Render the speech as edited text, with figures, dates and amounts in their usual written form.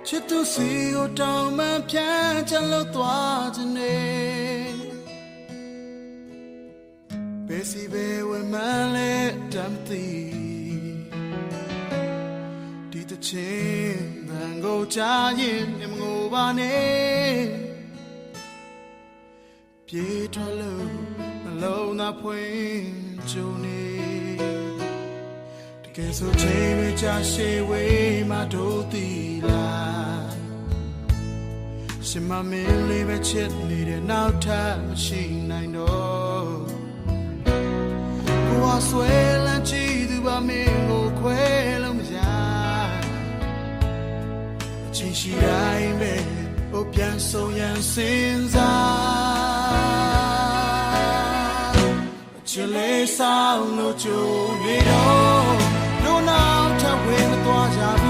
ချစ်သူစီကိုတောင်းမှဖြန်းချလို့သွားခြင်းနေဘယ်စီပဲဝမှန်းလဲတမ်းသိဒီတချင်းတန်ကိုကြားရင်မငိုပါနဲ့ပြေးထွက်လို့နှလုံးသားဖွင့်ကြုံနေတကယ်ဆိုချေရချရှေဝေးမှတို့တီလာရှင်မမင်းလေးပဲချစ်နေတဲ့နောက်ထပ်မရှိနိုင်တော့ကိုယ်ဆွဲလန်းချီသူပါမင်းကိုခွဲလို့မရအချင်းရှိတိုင်းပဲဟိုပြန်ဆုံးရန်စဉ်းစားအချစ်လေးဆောင်လို့ကြုံနေတော့တို့နောက်ထပ်ဝေးမသွားကြ